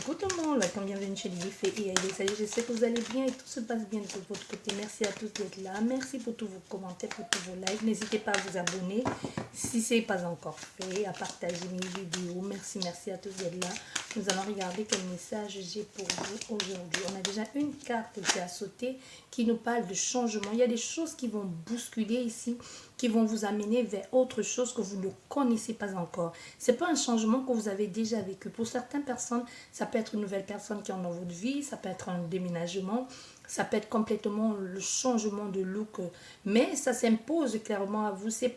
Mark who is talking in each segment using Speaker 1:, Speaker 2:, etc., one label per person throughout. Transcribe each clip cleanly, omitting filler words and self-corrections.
Speaker 1: Coucou tout le monde, welcome, bienvenue chez Lily et Salut, je sais que vous allez bien et tout se passe bien de votre côté. Merci à tous d'être là, merci pour tous vos commentaires, pour tous vos likes. N'hésitez pas à vous abonner si ce n'est pas encore fait, à partager mes vidéos. Merci à tous d'être là. Nous allons regarder quel message j'ai pour vous aujourd'hui. On a déjà une carte qui a sauté qui nous parle de changement. Il y a des choses qui vont bousculer ici, qui vont vous amener vers autre chose que vous ne connaissez pas encore. Ce n'est pas un changement que vous avez déjà vécu. Pour certaines personnes, ça peut être une nouvelle personne qui est dans votre vie, ça peut être un déménagement, ça peut être complètement le changement de look. Mais ça s'impose clairement à vous. C'est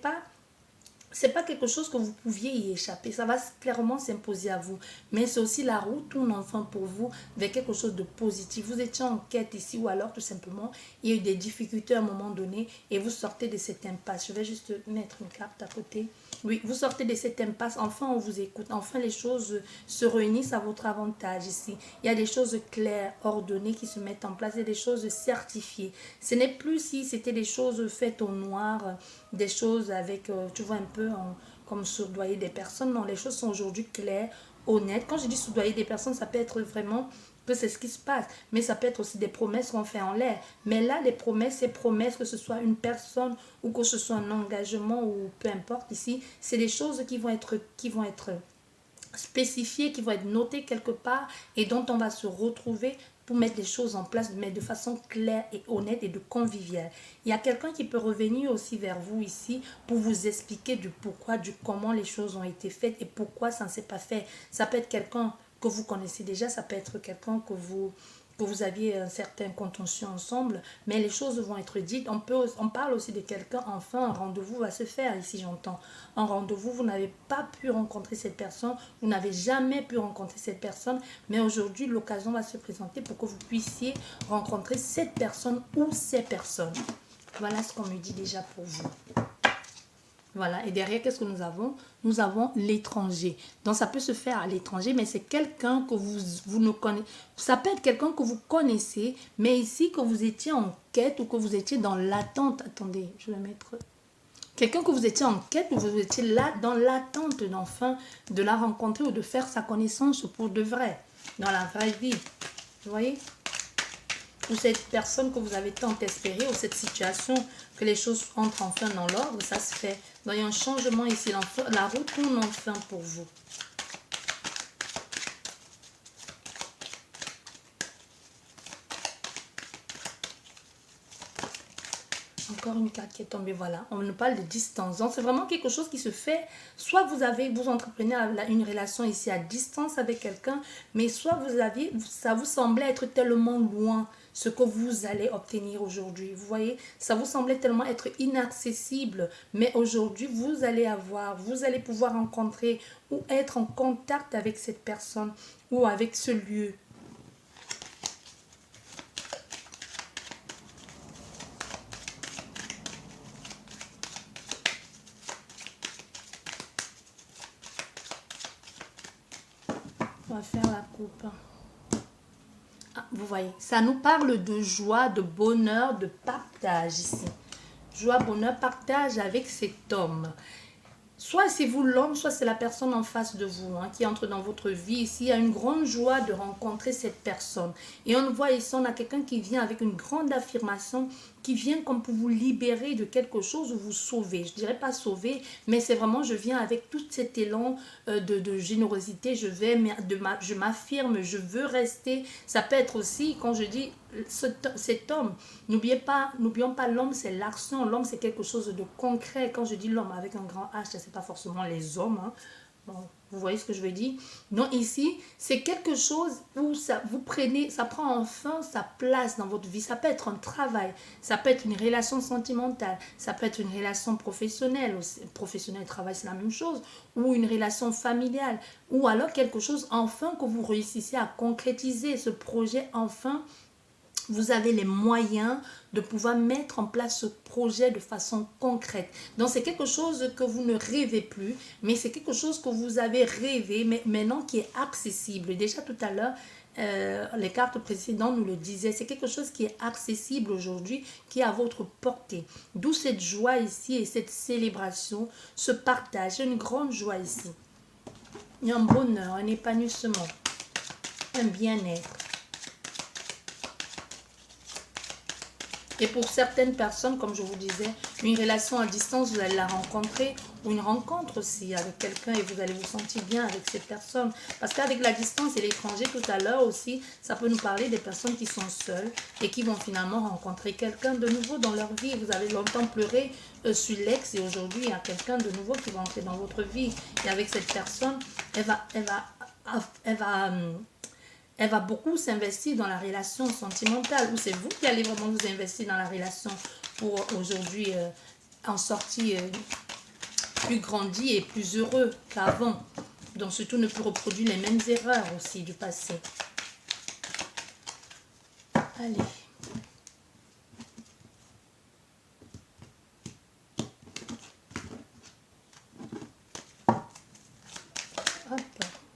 Speaker 1: pas quelque chose que vous pouviez y échapper. Ça va clairement s'imposer à vous. Mais c'est aussi la route tourne enfin pour vous vers quelque chose de positif. Vous étiez en quête ici ou alors tout simplement, il y a eu des difficultés à un moment donné et vous sortez de cette impasse. Je vais juste mettre une carte à côté. Oui, vous sortez de cette impasse. Enfin, on vous écoute. Enfin, les choses se réunissent à votre avantage ici. Il y a des choses claires, ordonnées qui se mettent en place. Il y a des choses certifiées. Ce n'est plus si c'était des choses faites au noir, des choses avec, tu vois, un peu comme soudoyer des personnes. Non, les choses sont aujourd'hui claires, honnêtes. Quand je dis soudoyer des personnes, ça peut être vraiment que c'est ce qui se passe. Mais ça peut être aussi des promesses qu'on fait en l'air. Mais là, les promesses, ces promesses, que ce soit une personne ou que ce soit un engagement ou peu importe ici, c'est des choses qui vont être spécifiées, qui vont être notées quelque part et dont on va se retrouver pour mettre les choses en place, mais de façon claire et honnête et de conviviale. Il y a quelqu'un qui peut revenir aussi vers vous ici pour vous expliquer du pourquoi, du comment les choses ont été faites et pourquoi ça ne s'est pas fait. Ça peut être quelqu'un que vous connaissez déjà, ça peut être quelqu'un que vous aviez un certain contentieux ensemble, mais les choses vont être dites. On parle aussi de quelqu'un, enfin un rendez-vous va se faire ici, j'entends. Un rendez-vous, vous n'avez pas pu rencontrer cette personne, vous n'avez jamais pu rencontrer cette personne, mais aujourd'hui l'occasion va se présenter pour que vous puissiez rencontrer cette personne ou ces personnes. Voilà ce qu'on me dit déjà pour vous. Voilà, et derrière, qu'est-ce que nous avons? Nous avons l'étranger. Donc, ça peut se faire à l'étranger, mais c'est quelqu'un que vous ne connaissez. Ça peut être quelqu'un que vous connaissez, mais ici, que vous étiez en quête ou que vous étiez dans l'attente. Attendez, je vais mettre... Quelqu'un que vous étiez en quête ou vous étiez là dans l'attente d'enfin de la rencontrer ou de faire sa connaissance pour de vrai, dans la vraie vie. Vous voyez? Ou cette personne que vous avez tant espéré, ou cette situation, que les choses entrent enfin dans l'ordre, ça se fait. Donc, il y a un changement ici, la route tourne enfin pour vous. Encore une carte qui est tombée, voilà. On nous parle de distance. Donc, c'est vraiment quelque chose qui se fait. Soit vous entreprenez une relation ici à distance avec quelqu'un, mais soit ça vous semblait être tellement loin ce que vous allez obtenir aujourd'hui. Vous voyez, ça vous semblait tellement être inaccessible, mais aujourd'hui, vous allez pouvoir rencontrer ou être en contact avec cette personne ou avec ce lieu. On va faire la coupe. Ah, vous voyez, ça nous parle de joie, de bonheur, de partage ici. Joie, bonheur, partage avec cet homme. Soit c'est vous l'homme, soit c'est la personne en face de vous qui entre dans votre vie. Ici, il y a une grande joie de rencontrer cette personne. Et on voit ici, on a quelqu'un qui vient avec une grande affirmation, qui vient comme pour vous libérer de quelque chose ou vous sauver. Je ne dirais pas sauver, mais c'est vraiment, je viens avec tout cet élan de générosité. Je m'affirme, je veux rester. Ça peut être aussi, quand je dis cet homme, n'oublions pas l'homme, c'est l'action. L'homme, c'est quelque chose de concret. Quand je dis l'homme avec un grand H, c'est pas forcément les hommes. Bon, vous voyez ce que je veux dire? Non, ici, c'est quelque chose où ça prend enfin sa place dans votre vie. Ça peut être un travail, ça peut être une relation sentimentale, ça peut être une relation professionnelle. Professionnel, travail, c'est la même chose. Ou une relation familiale. Ou alors quelque chose, enfin, que vous réussissez à concrétiser ce projet, enfin. Vous avez les moyens de pouvoir mettre en place ce projet de façon concrète. Donc, c'est quelque chose que vous ne rêvez plus, mais c'est quelque chose que vous avez rêvé, mais maintenant qui est accessible. Déjà tout à l'heure, les cartes précédentes nous le disaient, c'est quelque chose qui est accessible aujourd'hui, qui est à votre portée. D'où cette joie ici et cette célébration, ce partage, une grande joie ici. Il y a un bonheur, un épanouissement. un bien-être. Et pour certaines personnes, comme je vous disais, une relation à distance, vous allez la rencontrer, ou une rencontre aussi avec quelqu'un et vous allez vous sentir bien avec cette personne. Parce qu'avec la distance et l'étranger, tout à l'heure aussi, ça peut nous parler des personnes qui sont seules et qui vont finalement rencontrer quelqu'un de nouveau dans leur vie. Vous avez longtemps pleuré sur l'ex et aujourd'hui, il y a quelqu'un de nouveau qui va entrer dans votre vie. Et avec cette personne, elle va beaucoup s'investir dans la relation sentimentale, ou c'est vous qui allez vraiment vous investir dans la relation pour aujourd'hui en sortir plus grandi et plus heureux qu'avant. Donc surtout ne plus reproduire les mêmes erreurs aussi du passé. Allez. Hop.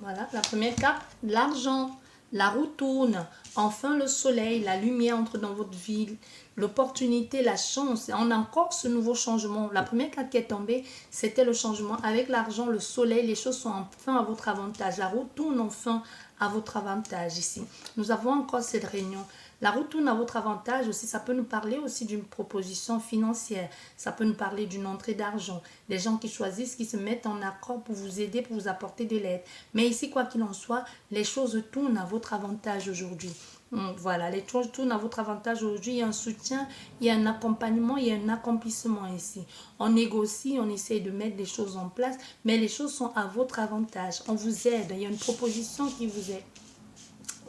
Speaker 1: Voilà, la première carte, l'argent. La roue tourne, enfin le soleil, la lumière entre dans votre vie, l'opportunité, la chance. On a encore ce nouveau changement. La première carte qui est tombée, c'était le changement. Avec l'argent, le soleil, les choses sont enfin à votre avantage. La roue tourne enfin à votre avantage ici. Nous avons encore cette réunion. La roue tourne à votre avantage aussi. Ça peut nous parler aussi d'une proposition financière. Ça peut nous parler d'une entrée d'argent. Des gens qui choisissent, qui se mettent en accord pour vous aider, pour vous apporter de l'aide. Mais ici, quoi qu'il en soit, les choses tournent à votre avantage aujourd'hui. Voilà, les choses tournent à votre avantage aujourd'hui. Il y a un soutien, il y a un accompagnement, il y a un accomplissement ici. On négocie, on essaye de mettre des choses en place, mais les choses sont à votre avantage. On vous aide, il y a une proposition qui vous est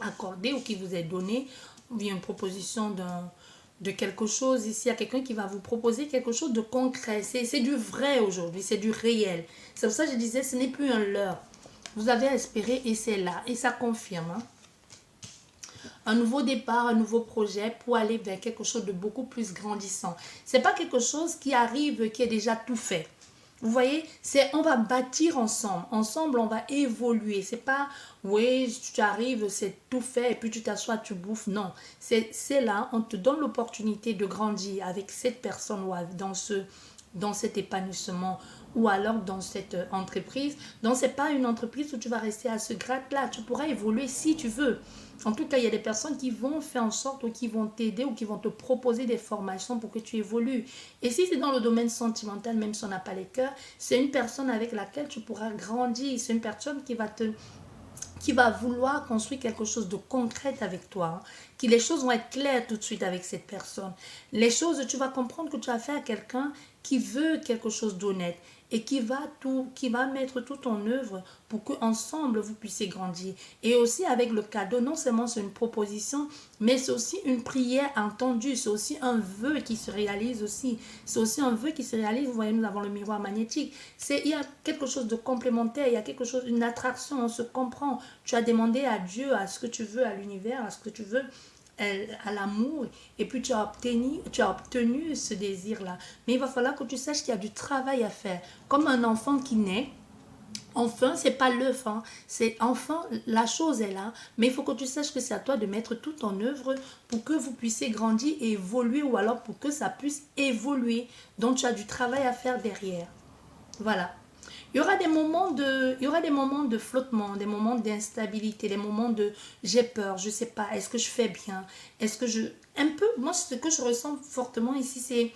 Speaker 1: accordée ou qui vous est donnée. Il y a une proposition de quelque chose ici. Il y a quelqu'un qui va vous proposer quelque chose de concret. C'est du vrai aujourd'hui, c'est du réel. C'est pour ça que je disais, ce n'est plus un leurre. Vous avez espéré et c'est là. Et ça confirme. Un nouveau départ, un nouveau projet pour aller vers quelque chose de beaucoup plus grandissant. Ce n'est pas quelque chose qui arrive, qui est déjà tout fait. Vous voyez, on va bâtir ensemble. Ensemble, on va évoluer. C'est pas, oui, tu arrives, c'est tout fait et puis tu t'assois, tu bouffes. Non, c'est là, on te donne l'opportunité de grandir avec cette personne ou dans cet épanouissement ou alors dans cette entreprise. Donc, ce n'est pas une entreprise où tu vas rester à ce grade-là. Tu pourras évoluer si tu veux. En tout cas, il y a des personnes qui vont faire en sorte ou qui vont t'aider ou qui vont te proposer des formations pour que tu évolues. Et si c'est dans le domaine sentimental, même si on n'a pas les cœurs, c'est une personne avec laquelle tu pourras grandir. C'est une personne qui va vouloir construire quelque chose de concret avec toi. Que les choses vont être claires tout de suite avec cette personne. Les choses, tu vas comprendre que tu as affaire à quelqu'un qui veut quelque chose d'honnête et qui va mettre tout en œuvre pour qu'ensemble vous puissiez grandir. Et aussi avec le cadeau, non seulement c'est une proposition, mais c'est aussi une prière entendue, c'est aussi un vœu qui se réalise aussi. C'est aussi un vœu qui se réalise, vous voyez, nous avons le miroir magnétique. Il y a quelque chose de complémentaire, il y a quelque chose, une attraction, on se comprend. Tu as demandé à Dieu, à ce que tu veux, à l'univers, à ce que tu veux, à l'amour, et puis tu as obtenu ce désir-là. Mais il va falloir que tu saches qu'il y a du travail à faire. Comme un enfant qui naît, enfin, c'est pas l'œuf, hein. C'est enfin, la chose est là, mais il faut que tu saches que c'est à toi de mettre tout en œuvre pour que vous puissiez grandir et évoluer, ou alors pour que ça puisse évoluer. Donc, tu as du travail à faire derrière. Voilà. Il y aura des moments de flottement, des moments d'instabilité, des moments de j'ai peur, je ne sais pas, est-ce que je fais bien, est-ce que je... Un peu, moi ce que je ressens fortement ici, c'est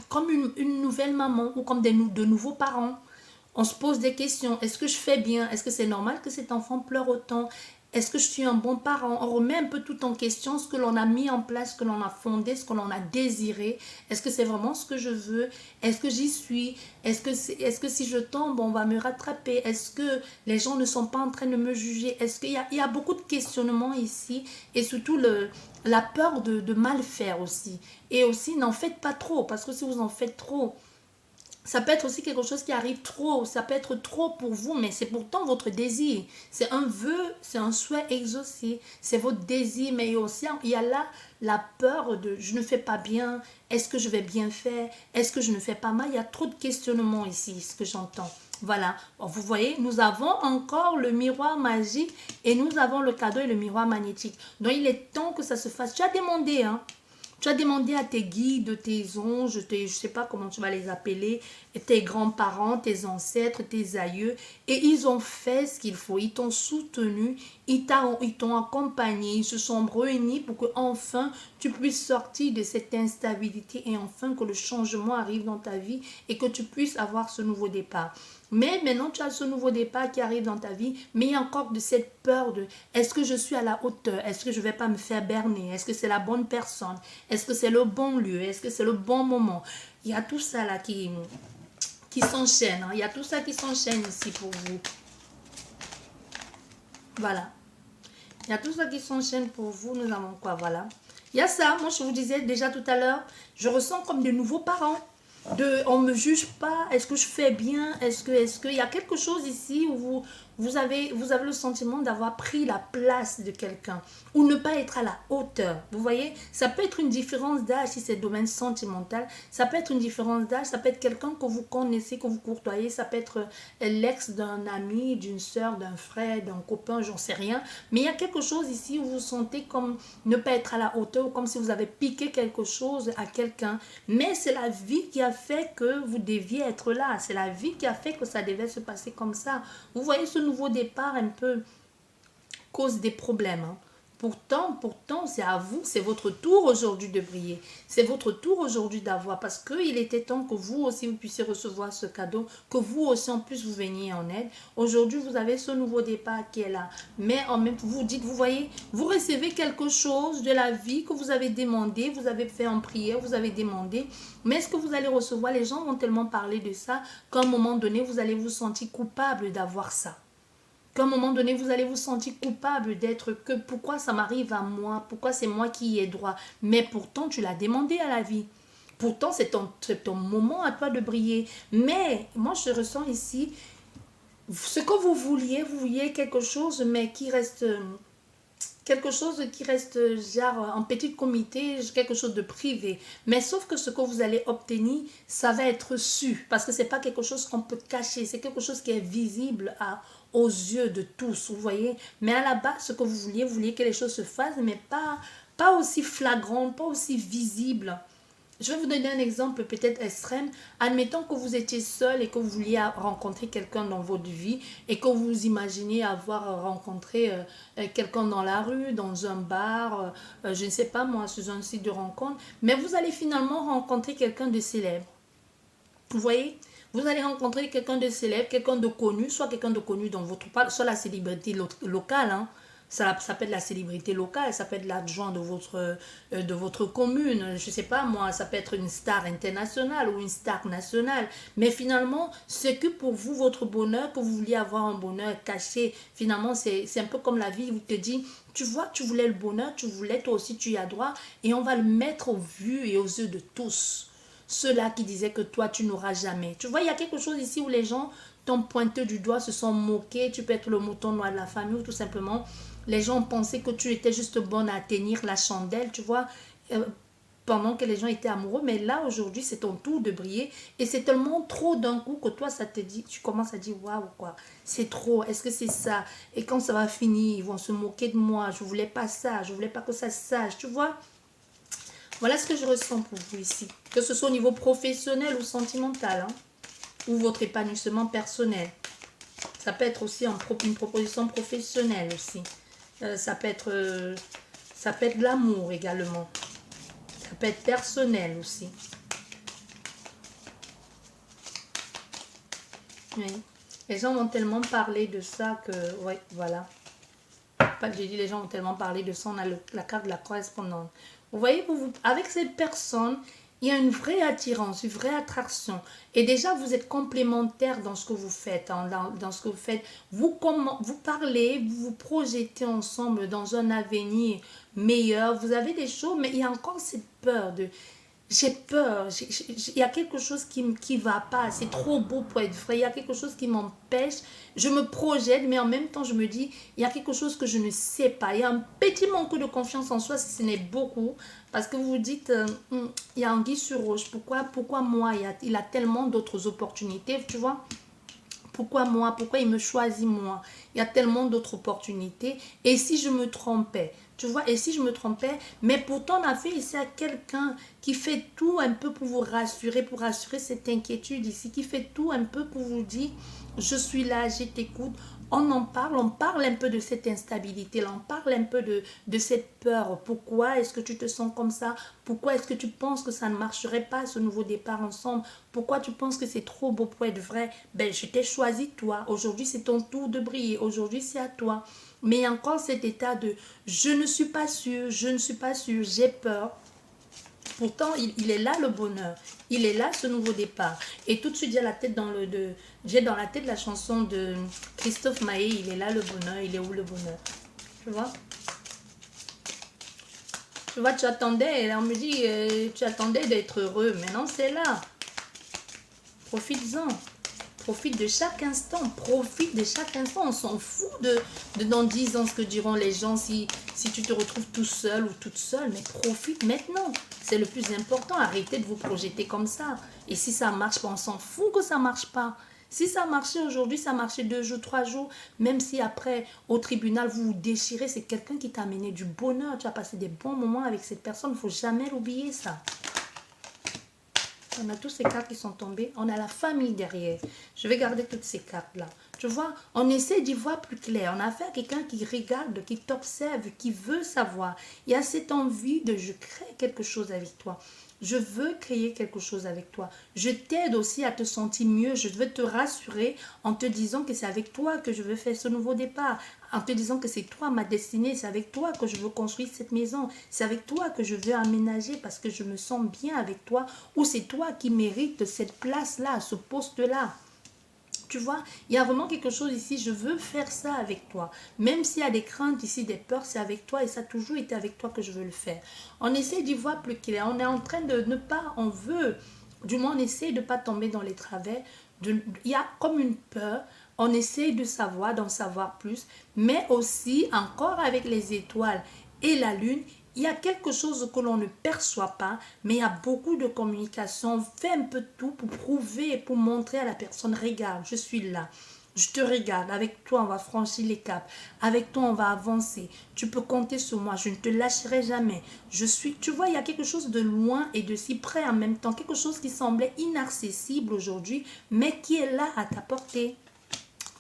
Speaker 1: comme une nouvelle maman ou comme de nouveaux parents. On se pose des questions, est-ce que je fais bien, est-ce que c'est normal que cet enfant pleure autant, est-ce que je suis un bon parent? On remet un peu tout en question, ce que l'on a mis en place, ce que l'on a fondé, ce que l'on a désiré. Est-ce que c'est vraiment ce que je veux? Est-ce que j'y suis? Est-ce que si je tombe, on va me rattraper? Est-ce que les gens ne sont pas en train de me juger? Est-ce qu'il y a beaucoup de questionnements ici et surtout la peur de mal faire aussi. Et aussi, n'en faites pas trop, parce que si vous en faites trop, ça peut être aussi quelque chose qui arrive trop, ça peut être trop pour vous, mais c'est pourtant votre désir. C'est un vœu, c'est un souhait exaucé, c'est votre désir, mais aussi il y a là la peur de je ne fais pas bien, est-ce que je vais bien faire, est-ce que je ne fais pas mal, il y a trop de questionnements ici, ce que j'entends. Voilà, bon, vous voyez, nous avons encore le miroir magique et nous avons le cadeau et le miroir magnétique. Donc il est temps que ça se fasse. Tu as demandé, hein. Tu as demandé à tes guides, tes anges, je ne sais pas comment tu vas les appeler, tes grands-parents, tes ancêtres, tes aïeux, et ils ont fait ce qu'il faut. Ils t'ont soutenu, Ils t'ont accompagné, ils se sont réunis pour que enfin tu puisses sortir de cette instabilité et enfin que le changement arrive dans ta vie et que tu puisses avoir ce nouveau départ. Mais maintenant, tu as ce nouveau départ qui arrive dans ta vie, mais il y a encore de cette peur de est-ce que je suis à la hauteur? Est-ce que je ne vais pas me faire berner? Est-ce que c'est la bonne personne? Est-ce que c'est le bon lieu? Est-ce que c'est le bon moment? Il y a tout ça là qui s'enchaîne. Hein. Il y a tout ça qui s'enchaîne ici pour vous. Voilà. Il y a tout ça qui s'enchaîne pour vous. Nous avons quoi? Voilà. Il y a ça. Moi, je vous disais déjà tout à l'heure, je ressens comme de nouveaux parents. On ne me juge pas, est-ce que je fais bien, est-ce que, il y a quelque chose ici où vous avez le sentiment d'avoir pris la place de quelqu'un, ou ne pas être à la hauteur, vous voyez, ça peut être une différence d'âge si c'est le domaine sentimental, ça peut être une différence d'âge, ça peut être quelqu'un que vous connaissez, que vous courtoyez, ça peut être l'ex d'un ami, d'une soeur, d'un frère, d'un copain, j'en sais rien, mais il y a quelque chose ici où vous sentez comme ne pas être à la hauteur, ou comme si vous avez piqué quelque chose à quelqu'un, mais c'est la vie qui a fait que vous deviez être là. C'est la vie qui a fait que ça devait se passer comme ça. Vous voyez, ce nouveau départ un peu cause des problèmes. Hein. Pourtant, c'est à vous, c'est votre tour aujourd'hui de briller. C'est votre tour aujourd'hui d'avoir, parce qu'il était temps que vous aussi, vous puissiez recevoir ce cadeau, que vous aussi, en plus, vous veniez en aide. Aujourd'hui, vous avez ce nouveau départ qui est là. Mais en même temps, vous dites, vous voyez, vous recevez quelque chose de la vie que vous avez demandé, vous avez fait en prière, vous avez demandé. Mais ce que vous allez recevoir, les gens vont tellement parler de ça qu'à un moment donné, vous allez vous sentir coupable d'avoir ça. Qu'à un moment donné, vous allez vous sentir coupable d'être que pourquoi ça m'arrive à moi, pourquoi c'est moi qui y ai droit. Mais pourtant, tu l'as demandé à la vie. Pourtant, c'est ton moment à toi de briller. Mais moi, je ressens ici, ce que vous vouliez quelque chose, mais qui reste genre en petit comité, quelque chose de privé. Mais sauf que ce que vous allez obtenir, ça va être su. Parce que ce n'est pas quelque chose qu'on peut cacher. C'est quelque chose qui est visible aux yeux de tous, vous voyez. Mais à la base, ce que vous vouliez que les choses se fassent, mais pas aussi flagrant, pas aussi visible. Je vais vous donner un exemple peut-être extrême. Admettons que vous étiez seul et que vous vouliez rencontrer quelqu'un dans votre vie et que vous imaginez avoir rencontré quelqu'un dans la rue, dans un bar, je ne sais pas moi, sur un site de rencontre, mais vous allez finalement rencontrer quelqu'un de célèbre. Vous voyez? Vous allez rencontrer quelqu'un de célèbre, quelqu'un de connu, soit quelqu'un de connu dans votre part, soit la célébrité locale, hein. Ça peut être la célébrité locale, ça peut être l'adjoint de votre commune, je ne sais pas moi, ça peut être une star internationale ou une star nationale. Mais finalement, ce que pour vous, votre bonheur, que vous vouliez avoir un bonheur caché, finalement, c'est un peu comme la vie où te dit, tu vois, tu voulais le bonheur, tu voulais, toi aussi tu y as droit, et on va le mettre aux vues et aux yeux de tous. Ceux-là qui disaient que toi, tu n'auras jamais. Tu vois, il y a quelque chose ici où les gens t'ont pointé du doigt, se sont moqués. Tu peux être le mouton noir de la famille ou tout simplement, les gens pensaient que tu étais juste bonne à tenir la chandelle, tu vois, pendant que les gens étaient amoureux. Mais là, aujourd'hui, c'est ton tour de briller. Et c'est tellement trop d'un coup que toi, ça te dit, tu commences à dire, waouh, quoi, c'est trop, est-ce que c'est ça? Et quand ça va finir, ils vont se moquer de moi. Je voulais pas ça, je voulais pas que ça se sache, tu vois. Voilà ce que je ressens pour vous ici. Que ce soit au niveau professionnel ou sentimental, hein, ou votre épanouissement personnel. Ça peut être aussi une proposition professionnelle aussi. Ça peut être de l'amour également. Ça peut être personnel aussi. Oui. Les gens vont tellement parler de ça que... Oui, voilà. J'ai dit les gens vont tellement parler de ça. On a la carte de la correspondance. Vous voyez, avec cette personne, il y a une vraie attirance, une vraie attraction. Et déjà, vous êtes complémentaires dans ce que vous faites. Hein, dans ce que vous faites. Vous parlez, vous vous projetez ensemble dans un avenir meilleur. Vous avez des choses, mais il y a encore cette peur de... J'ai peur, il y a quelque chose qui ne va pas, c'est trop beau pour être vrai, il y a quelque chose qui m'empêche, je me projette, mais en même temps je me dis, il y a quelque chose que je ne sais pas, il y a un petit manque de confiance en soi, si ce n'est beaucoup, parce que vous vous dites, il y a anguille sur roche, pourquoi moi, il a tellement d'autres opportunités, tu vois. Pourquoi moi? Pourquoi il me choisit moi? Il y a tellement d'autres opportunités. Et si je me trompais? Tu vois, et si je me trompais? Mais pourtant, on a fait ici à quelqu'un qui fait tout un peu pour vous rassurer, pour rassurer cette inquiétude ici, qui fait tout un peu pour vous dire, je suis là, je t'écoute. on parle un peu de cette instabilité, là, on parle un peu de cette peur. Pourquoi est-ce que tu te sens comme ça? Pourquoi est-ce que tu penses que ça ne marcherait pas, ce nouveau départ ensemble? Pourquoi tu penses que c'est trop beau pour être vrai? Ben, je t'ai choisi toi. Aujourd'hui, c'est ton tour de briller. Aujourd'hui, c'est à toi. Mais il y a encore cet état de je ne suis pas sûre, je ne suis pas sûre, j'ai peur. Pourtant, il est là le bonheur. Il est là ce nouveau départ. Et tout de suite, j'ai dans la tête la chanson de Christophe Maé. Il est là le bonheur. Il est où le bonheur? Tu vois? Tu vois, tu attendais. Et on me dit, tu attendais d'être heureux. Maintenant, c'est là. Profites-en. Profite de chaque instant. Profite de chaque instant. On s'en fout de dans 10 ans ce que diront les gens si tu te retrouves tout seul ou toute seule. Mais profite maintenant. C'est le plus important. Arrêtez de vous projeter comme ça. Et si ça marche pas, on s'en fout que ça marche pas. Si ça marchait aujourd'hui, ça marchait 2 jours, 3 jours, même si après, au tribunal, vous vous déchirez, c'est quelqu'un qui t'a amené du bonheur. Tu as passé des bons moments avec cette personne. Il ne faut jamais l'oublier, ça. On a tous ces cartes qui sont tombées. On a la famille derrière. Je vais garder toutes ces cartes-là. Tu vois, on essaie d'y voir plus clair. On a affaire à quelqu'un qui regarde, qui t'observe, qui veut savoir. Il y a cette envie de je crée quelque chose avec toi. Je veux créer quelque chose avec toi. Je t'aide aussi à te sentir mieux. Je veux te rassurer en te disant que c'est avec toi que je veux faire ce nouveau départ. En te disant que c'est toi ma destinée. C'est avec toi que je veux construire cette maison. C'est avec toi que je veux aménager parce que je me sens bien avec toi. Ou c'est toi qui mérites cette place-là, ce poste-là. Tu vois, il y a vraiment quelque chose ici, je veux faire ça avec toi. Même s'il y a des craintes ici, des peurs, c'est avec toi et ça a toujours été avec toi que je veux le faire. On essaie d'y voir plus clair. On est en train de ne pas, on veut, du moins on essaie de ne pas tomber dans les travers. Il y a comme une peur. On essaie de savoir, d'en savoir plus, mais aussi encore avec les étoiles et la lune, il y a quelque chose que l'on ne perçoit pas, mais il y a beaucoup de communication. On fait un peu de tout pour prouver et pour montrer à la personne, regarde, je suis là. Je te regarde, avec toi on va franchir les caps, avec toi on va avancer, tu peux compter sur moi, je ne te lâcherai jamais. Tu vois, il y a quelque chose de loin et de si près en même temps, quelque chose qui semblait inaccessible aujourd'hui, mais qui est là à ta portée.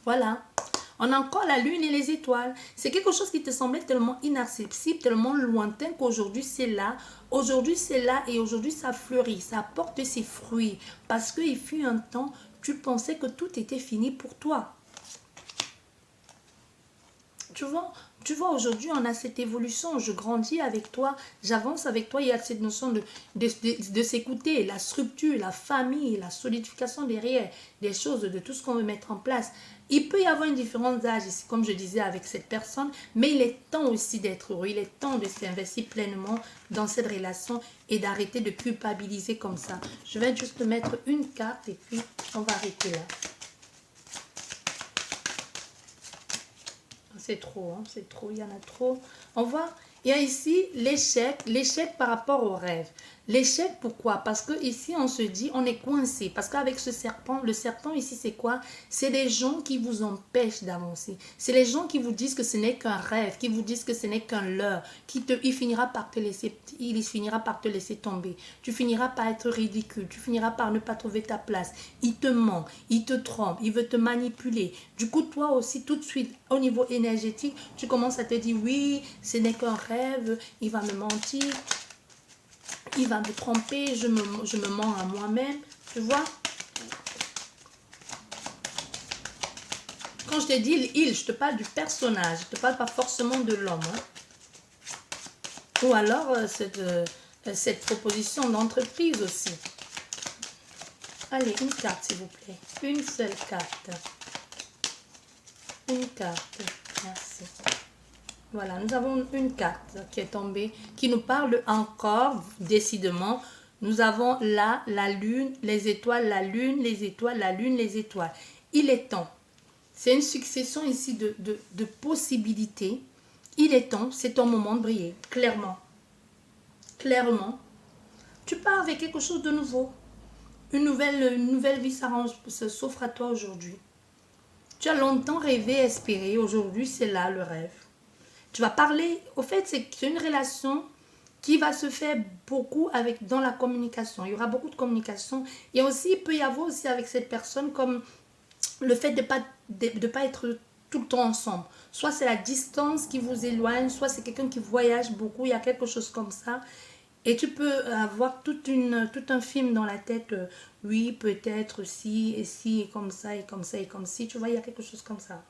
Speaker 1: Voilà. On a encore la lune et les étoiles. C'est quelque chose qui te semblait tellement inaccessible, tellement lointain qu'aujourd'hui c'est là. Aujourd'hui c'est là et aujourd'hui ça fleurit, ça apporte ses fruits. Parce qu'il fut un temps, tu pensais que tout était fini pour toi. Tu vois, aujourd'hui, on a cette évolution. Je grandis avec toi, j'avance avec toi. Il y a cette notion de s'écouter, la structure, la famille, la solidification derrière des choses, de tout ce qu'on veut mettre en place. Il peut y avoir une différence d'âge ici, comme je disais, avec cette personne, mais il est temps aussi d'être heureux. Il est temps de s'investir pleinement dans cette relation et d'arrêter de culpabiliser comme ça. Je vais juste mettre une carte et puis on va arrêter là. C'est trop, hein, c'est trop, il y en a trop. On voit, il y a ici l'échec par rapport au rêve. L'échec, pourquoi? Parce que ici, on se dit, on est coincé. Parce qu'avec ce serpent, le serpent ici, c'est quoi? C'est les gens qui vous empêchent d'avancer. C'est les gens qui vous disent que ce n'est qu'un rêve, qui vous disent que ce n'est qu'un leurre, il finira par te laisser tomber. Tu finiras par être ridicule, tu finiras par ne pas trouver ta place. Il te ment, il te trompe, il veut te manipuler. Du coup, toi aussi, tout de suite, au niveau énergétique, tu commences à te dire, oui, ce n'est qu'un rêve, il va me mentir. Il va me tromper, je me mens à moi-même, tu vois. Quand je te dis il, je te parle du personnage, je ne te parle pas forcément de l'homme. Ou alors cette proposition d'entreprise aussi. Allez, une carte s'il vous plaît. Une seule carte. Une carte, merci. Voilà, nous avons une carte qui est tombée, qui nous parle encore, décidément. Nous avons là la lune, les étoiles, la lune, les étoiles, la lune, les étoiles. Il est temps. C'est une succession ici de possibilités. Il est temps, c'est ton moment de briller, clairement. Clairement. Tu pars avec quelque chose de nouveau. Une nouvelle vie s'offre à toi aujourd'hui. Tu as longtemps rêvé, espéré. Aujourd'hui, c'est là le rêve. Tu vas parler, au fait, c'est une relation qui va se faire beaucoup dans la communication. Il y aura beaucoup de communication. Et aussi, il peut y avoir aussi avec cette personne comme le fait de pas être tout le temps ensemble. Soit c'est la distance qui vous éloigne, soit c'est quelqu'un qui voyage beaucoup, il y a quelque chose comme ça. Et tu peux avoir tout un film dans la tête, oui, peut-être si, et comme ça, et comme ça, et comme si. Tu vois, il y a quelque chose comme ça.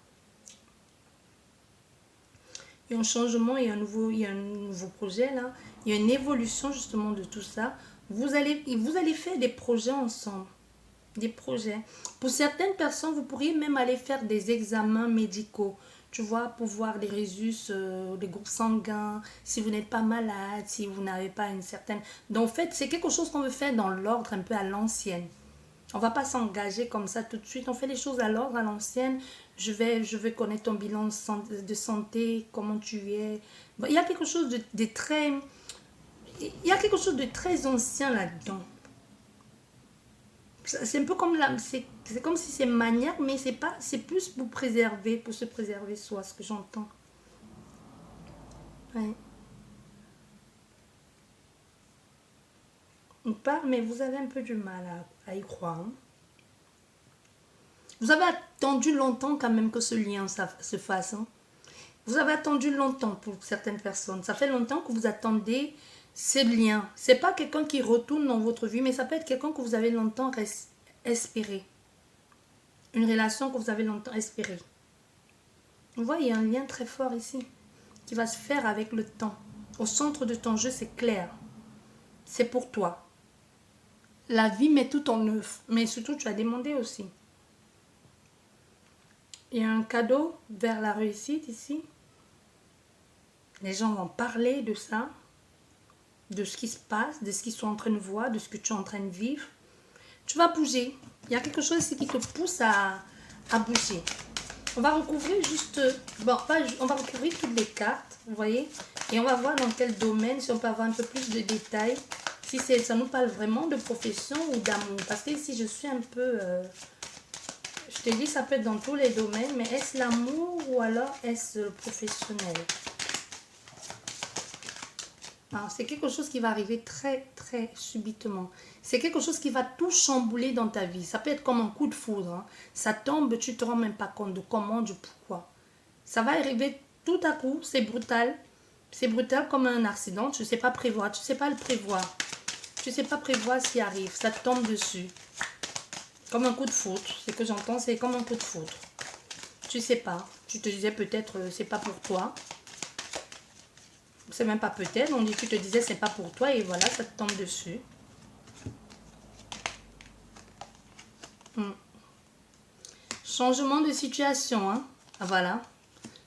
Speaker 1: Il y a un changement, il y a un nouveau projet là. Il y a une évolution justement de tout ça. Vous allez faire des projets ensemble. Des projets. Pour certaines personnes, vous pourriez même aller faire des examens médicaux. Tu vois, pour voir les résus, les groupes sanguins, si vous n'êtes pas malade, si vous n'avez pas une certaine... Donc, en fait, c'est quelque chose qu'on veut faire dans l'ordre un peu à l'ancienne. On va pas s'engager comme ça tout de suite. On fait les choses à l'ordre, à l'ancienne. Je vais connaître ton bilan de santé, comment tu es. Bon, il y a quelque chose de très... Il y a quelque chose de très ancien là-dedans. C'est un peu comme c'est comme si c'est maniaque, mais c'est pas, c'est plus pour préserver, pour se préserver soi, ce que j'entends. Ouais. On parle, mais vous avez un peu du mal à y croire. Hein. Vous avez attendu longtemps quand même que ce lien se fasse. Hein. Vous avez attendu longtemps pour certaines personnes. Ça fait longtemps que vous attendez ce lien. C'est pas quelqu'un qui retourne dans votre vie, mais ça peut être quelqu'un que vous avez longtemps espéré. Une relation que vous avez longtemps espérée. Vous voyez, il y a un lien très fort ici qui va se faire avec le temps. Au centre de ton jeu, c'est clair. C'est pour toi. La vie met tout en œuvre, mais surtout tu as demandé aussi. Il y a un cadeau vers la réussite ici. Les gens vont parler de ça, de ce qui se passe, de ce qu'ils sont en train de voir, de ce que tu es en train de vivre. Tu vas bouger. Il y a quelque chose ici qui te pousse à bouger. On va recouvrir juste... Bon, on va recouvrir toutes les cartes, vous voyez. Et on va voir dans quel domaine, si on peut avoir un peu plus de détails. Si ça nous parle vraiment de profession ou d'amour. Parce que ici, je suis un peu... je te dis, ça peut être dans tous les domaines. Mais est-ce l'amour ou alors est-ce le professionnel? C'est quelque chose qui va arriver très, très subitement. C'est quelque chose qui va tout chambouler dans ta vie. Ça peut être comme un coup de foudre. Hein. Ça tombe, tu ne te rends même pas compte de comment, du pourquoi. Ça va arriver tout à coup, c'est brutal. C'est brutal comme un accident. Tu ne sais pas prévoir, tu ne sais pas le prévoir. Tu ne sais pas prévoir ce qui arrive. Ça te tombe dessus. Comme un coup de foudre. Ce que j'entends, c'est comme un coup de foudre. Tu ne sais pas. Tu te disais peut-être, c'est pas pour toi. C'est même pas peut-être, on dit que tu te disais c'est pas pour toi et voilà, ça te tombe dessus. Changement de situation, hein. Voilà.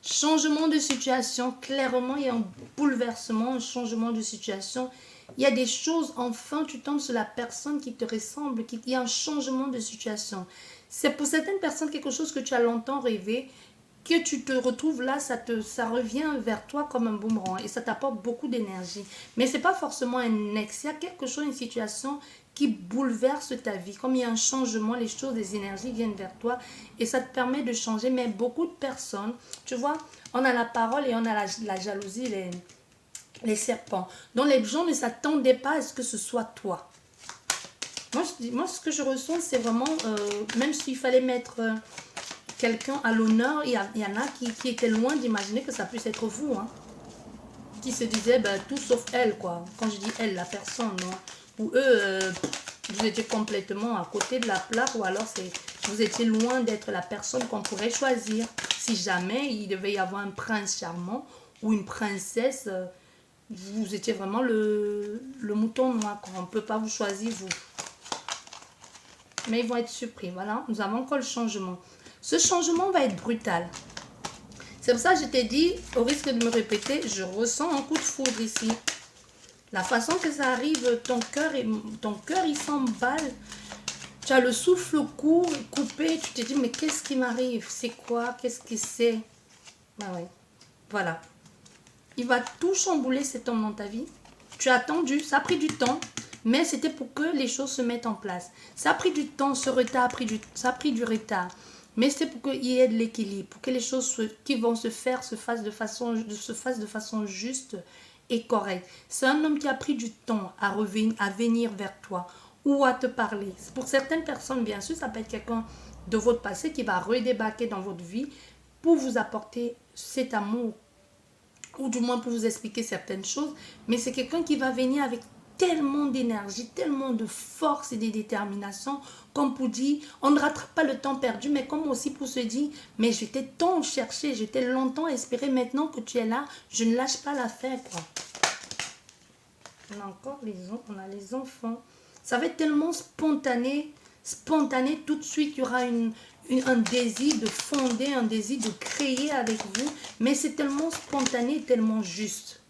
Speaker 1: Changement de situation, clairement, il y a un bouleversement, un changement de situation. Il y a des choses, enfin, tu tombes sur la personne qui te ressemble, il y a un changement de situation. C'est pour certaines personnes quelque chose que tu as longtemps rêvé, que tu te retrouves là, ça revient vers toi comme un boomerang et ça t'apporte beaucoup d'énergie. Mais ce n'est pas forcément un ex, il y a quelque chose, une situation qui bouleverse ta vie. Comme il y a un changement, les choses, les énergies viennent vers toi et ça te permet de changer. Mais beaucoup de personnes, tu vois, on a la parole et on a la jalousie, les serpents. Donc les gens ne s'attendaient pas à ce que ce soit toi. Moi ce que je ressens, c'est vraiment, même s'il fallait mettre... quelqu'un à l'honneur, il y en a qui étaient loin d'imaginer que ça puisse être vous, hein, qui se disaient tout sauf elle, quoi. Quand je dis elle, la personne, non. Ou eux, vous étiez complètement à côté de la plaque, ou alors vous étiez loin d'être la personne qu'on pourrait choisir. Si jamais il devait y avoir un prince charmant ou une princesse, vous étiez vraiment le mouton noir, quoi. On ne peut pas vous choisir, vous. Mais ils vont être surpris, voilà. Nous avons encore le changement. Ce changement va être brutal. C'est pour ça que je t'ai dit, au risque de me répéter, je ressens un coup de foudre ici. La façon que ça arrive, ton cœur il s'emballe. Tu as le souffle court, coupé. Tu te dis, mais qu'est-ce qui m'arrive? C'est quoi? Qu'est-ce que c'est? Ben oui, voilà. Il va tout chambouler cet homme dans ta vie. Tu as attendu, ça a pris du temps. Mais c'était pour que les choses se mettent en place. Ça a pris du temps, ce retard ça a pris du retard. Mais c'est pour qu'il y ait de l'équilibre, pour que les choses qui vont se faire se fassent de façon juste et correcte. C'est un homme qui a pris du temps à venir vers toi ou à te parler. Pour certaines personnes, bien sûr, ça peut être quelqu'un de votre passé qui va redébarquer dans votre vie pour vous apporter cet amour, ou du moins pour vous expliquer certaines choses, mais c'est quelqu'un qui va venir avec tellement d'énergie, tellement de force et de détermination, comme pour dire, on ne rattrape pas le temps perdu, mais comme aussi pour se dire, mais je t'ai tant cherché, je t'ai longtemps espéré, maintenant que tu es là, je ne lâche pas l'affaire, quoi. On a encore on a les enfants. Ça va être tellement spontané, spontané, tout de suite, il y aura un désir de fonder, un désir de créer avec vous, mais c'est tellement spontané, tellement juste.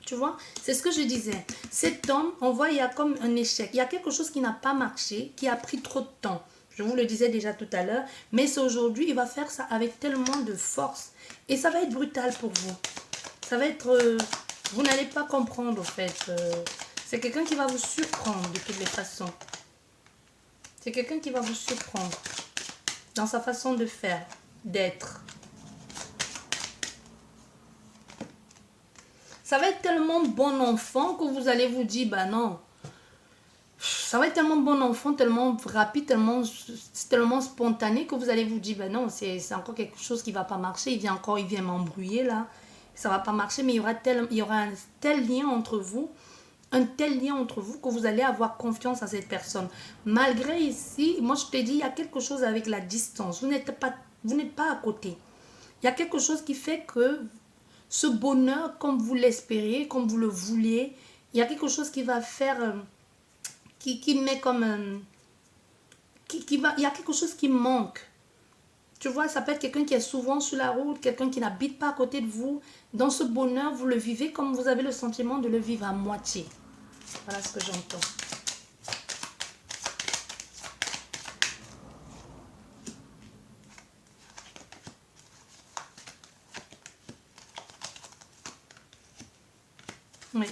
Speaker 1: Tu vois, c'est ce que je disais. Cet homme, on voit, il y a comme un échec. Il y a quelque chose qui n'a pas marché, qui a pris trop de temps. Je vous le disais déjà tout à l'heure. Mais c'est aujourd'hui, il va faire ça avec tellement de force. Et ça va être brutal pour vous. Ça va être... vous n'allez pas comprendre, en fait. C'est quelqu'un qui va vous surprendre de toutes les façons. C'est quelqu'un qui va vous surprendre dans sa façon de faire, d'être. Ça va être tellement bon enfant que vous allez vous dire, bah non. Ça va être tellement bon enfant, tellement rapide, tellement spontané que vous allez vous dire, bah non, c'est encore quelque chose qui ne va pas marcher. Il vient m'embrouiller là. Ça ne va pas marcher, mais il y aura un tel lien entre vous. Un tel lien entre vous que vous allez avoir confiance à cette personne. Malgré ici, moi je te dis, il y a quelque chose avec la distance. Vous n'êtes pas à côté. Il y a quelque chose qui fait que ce bonheur, comme vous l'espérez, comme vous le vouliez, il y a quelque chose qui va faire, qui met comme, il y a quelque chose qui manque. Tu vois, ça peut être quelqu'un qui est souvent sur la route, quelqu'un qui n'habite pas à côté de vous. Dans ce bonheur, vous le vivez comme vous avez le sentiment de le vivre à moitié. Voilà ce que j'entends. Oui.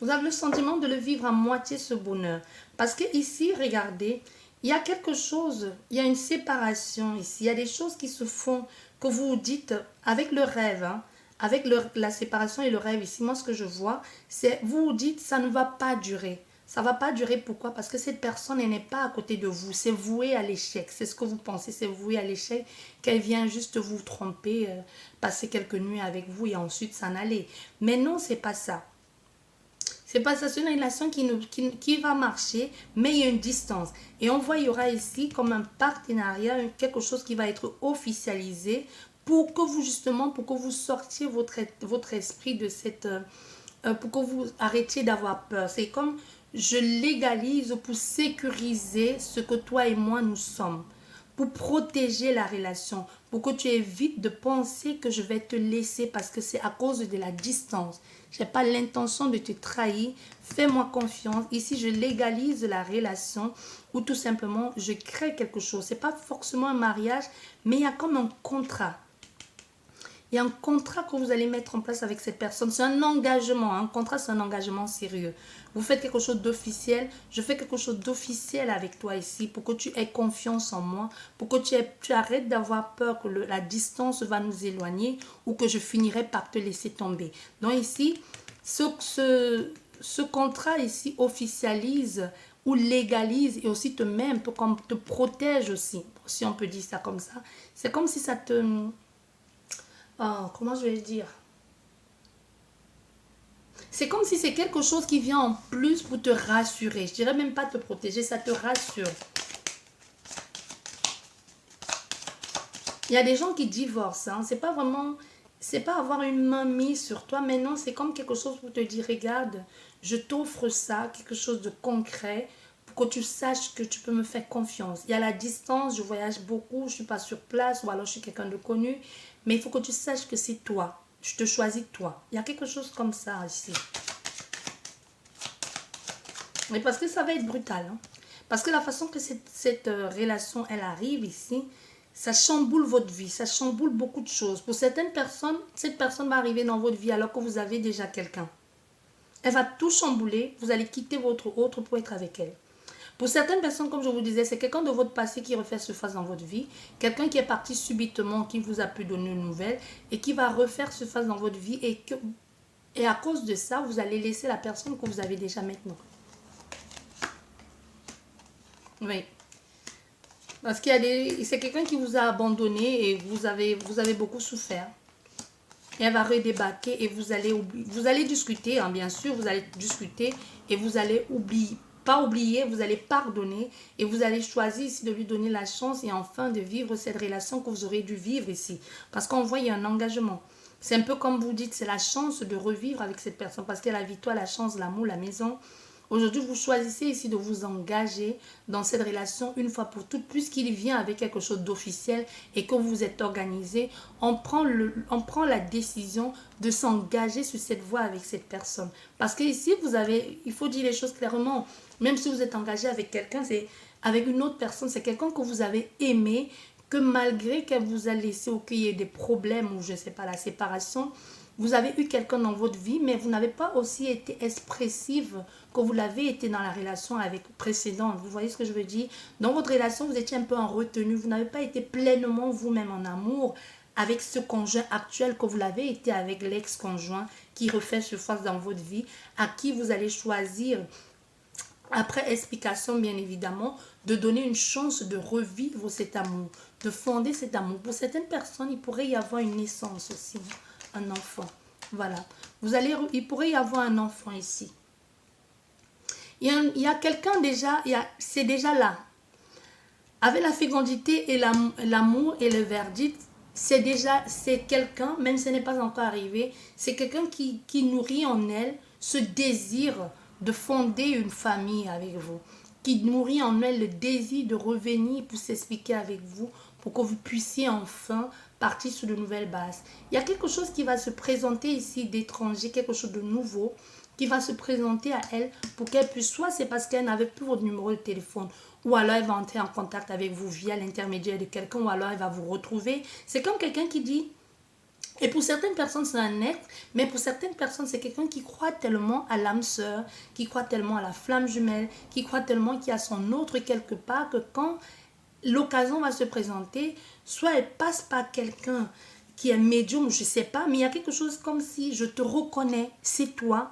Speaker 1: Vous avez le sentiment de le vivre à moitié, ce bonheur. Parce que ici, regardez, il y a quelque chose, il y a une séparation ici. Il y a des choses qui se font, que vous dites avec le rêve, hein, avec la séparation et le rêve ici. Moi, ce que je vois, c'est vous vous dites, ça ne va pas durer. Ça ne va pas durer, pourquoi? Parce que cette personne, elle n'est pas à côté de vous. C'est voué à l'échec. C'est ce que vous pensez, c'est voué à l'échec, qu'elle vient juste vous tromper, passer quelques nuits avec vous et ensuite s'en aller. Mais non, c'est pas ça. C'est pas ça, c'est une relation qui va marcher, mais il y a une distance. Et on voit, il y aura ici comme un partenariat, quelque chose qui va être officialisé pour que vous, justement, pour que vous sortiez votre esprit de cette... pour que vous arrêtiez d'avoir peur. C'est comme je légalise pour sécuriser ce que toi et moi nous sommes, pour protéger la relation, pour que tu évites de penser que je vais te laisser parce que c'est à cause de la distance. Je n'ai pas l'intention de te trahir. Fais-moi confiance. Ici, je légalise la relation ou tout simplement, je crée quelque chose. Ce n'est pas forcément un mariage, mais il y a comme un contrat. Il y a un contrat que vous allez mettre en place avec cette personne. C'est un engagement. Un contrat, c'est un engagement sérieux. Vous faites quelque chose d'officiel. Je fais quelque chose d'officiel avec toi ici pour que tu aies confiance en moi. Pour que tu arrêtes d'avoir peur que la distance va nous éloigner ou que je finirai par te laisser tomber. Donc ici, ce contrat ici officialise ou légalise et aussi te met un peu comme te protège aussi. Si on peut dire ça comme ça. C'est comme si ça te... Oh, comment je vais le dire? C'est comme si c'est quelque chose qui vient en plus pour te rassurer. Je dirais même pas te protéger, ça te rassure. Il y a des gens qui divorcent. Hein. C'est pas vraiment... C'est pas avoir une main mise sur toi, mais non, c'est comme quelque chose pour te dire, regarde, je t'offre ça, quelque chose de concret, pour que tu saches que tu peux me faire confiance. Il y a la distance, je voyage beaucoup, je suis pas sur place, ou alors je suis quelqu'un de connu, mais il faut que tu saches que c'est toi. Je te choisis toi. Il y a quelque chose comme ça ici. Mais parce que ça va être brutal. Hein. Parce que la façon que cette relation, elle arrive ici, ça chamboule votre vie. Ça chamboule beaucoup de choses. Pour certaines personnes, cette personne va arriver dans votre vie alors que vous avez déjà quelqu'un. Elle va tout chambouler. Vous allez quitter votre autre pour être avec elle. Pour certaines personnes, comme je vous disais, c'est quelqu'un de votre passé qui refait surface dans votre vie. Quelqu'un qui est parti subitement, qui vous a pu donner une nouvelle et qui va refaire surface dans votre vie. Et à cause de ça, vous allez laisser la personne que vous avez déjà maintenant. Oui. Parce qu'il y a c'est quelqu'un qui vous a abandonné et vous avez beaucoup souffert. Et elle va redébarquer et vous allez discuter, hein, bien sûr, vous allez discuter et vous allez pas oublier, vous allez pardonner et vous allez choisir ici de lui donner la chance et enfin de vivre cette relation que vous aurez dû vivre ici. Parce qu'on voit, il y a un engagement. C'est un peu comme vous dites, c'est la chance de revivre avec cette personne parce qu'elle a la victoire, la chance, l'amour, la maison. Aujourd'hui, vous choisissez ici de vous engager dans cette relation une fois pour toutes, puisqu'il vient avec quelque chose d'officiel et que vous êtes organisé. On prend la décision de s'engager sur cette voie avec cette personne. Parce que ici, il faut dire les choses clairement. Même si vous êtes engagé avec quelqu'un, c'est avec une autre personne, c'est quelqu'un que vous avez aimé, que malgré qu'elle vous a laissé ou qu'il y ait des problèmes ou je ne sais pas, la séparation, vous avez eu quelqu'un dans votre vie, mais vous n'avez pas aussi été expressive que vous l'avez été dans la relation avec précédente. Vous voyez ce que je veux dire? Dans votre relation, vous étiez un peu en retenue. Vous n'avez pas été pleinement vous-même en amour avec ce conjoint actuel que vous l'avez été avec l'ex-conjoint qui refait surface dans votre vie, à qui vous allez choisir, après explication bien évidemment, de donner une chance de revivre cet amour, de fonder cet amour. Pour certaines personnes, il pourrait y avoir une naissance aussi, un enfant. Voilà. Il pourrait y avoir un enfant ici. Il y a quelqu'un déjà, c'est déjà là. Avec la fécondité et l'amour et le verdict, c'est quelqu'un, même si ce n'est pas encore arrivé, c'est quelqu'un qui nourrit en elle ce désir de fonder une famille avec vous, qui nourrit en elle le désir de revenir pour s'expliquer avec vous, pour que vous puissiez enfin partir sur de nouvelles bases. Il y a quelque chose qui va se présenter ici d'étranger, quelque chose de nouveau, qui va se présenter à elle pour qu'elle puisse, soit c'est parce qu'elle n'avait plus votre numéro de téléphone, ou alors elle va entrer en contact avec vous via l'intermédiaire de quelqu'un, ou alors elle va vous retrouver. C'est comme quelqu'un qui dit, et pour certaines personnes c'est un être, mais pour certaines personnes c'est quelqu'un qui croit tellement à l'âme sœur, qui croit tellement à la flamme jumelle, qui croit tellement qu'il y a son autre quelque part, que quand l'occasion va se présenter, soit elle passe par quelqu'un qui est médium, je ne sais pas, mais il y a quelque chose comme si je te reconnais, c'est toi,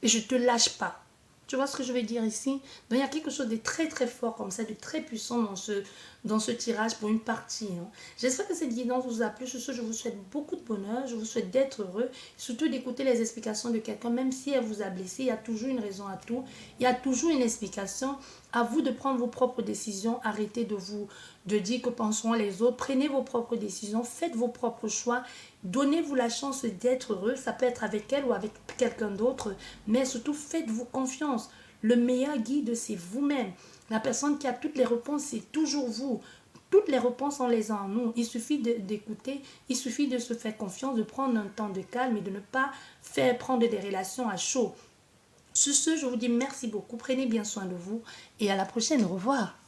Speaker 1: et je ne te lâche pas. Tu vois ce que je veux dire ici? Donc il y a quelque chose de très très fort comme ça, de très puissant dans ce tirage pour une partie. Hein. J'espère que cette guidance vous a plu. Sur ce, je vous souhaite beaucoup de bonheur, je vous souhaite d'être heureux, surtout d'écouter les explications de quelqu'un, même si elle vous a blessé, il y a toujours une raison à tout, il y a toujours une explication. À vous de prendre vos propres décisions, arrêtez de dire que penseront les autres, prenez vos propres décisions, faites vos propres choix, donnez-vous la chance d'être heureux, ça peut être avec elle ou avec quelqu'un d'autre, mais surtout faites-vous confiance. Le meilleur guide, c'est vous-même. La personne qui a toutes les réponses, c'est toujours vous. Toutes les réponses, on les a en nous. Il suffit d'écouter, il suffit de se faire confiance, de prendre un temps de calme et de ne pas faire prendre des relations à chaud. Sur ce, je vous dis merci beaucoup, prenez bien soin de vous et à la prochaine, au revoir.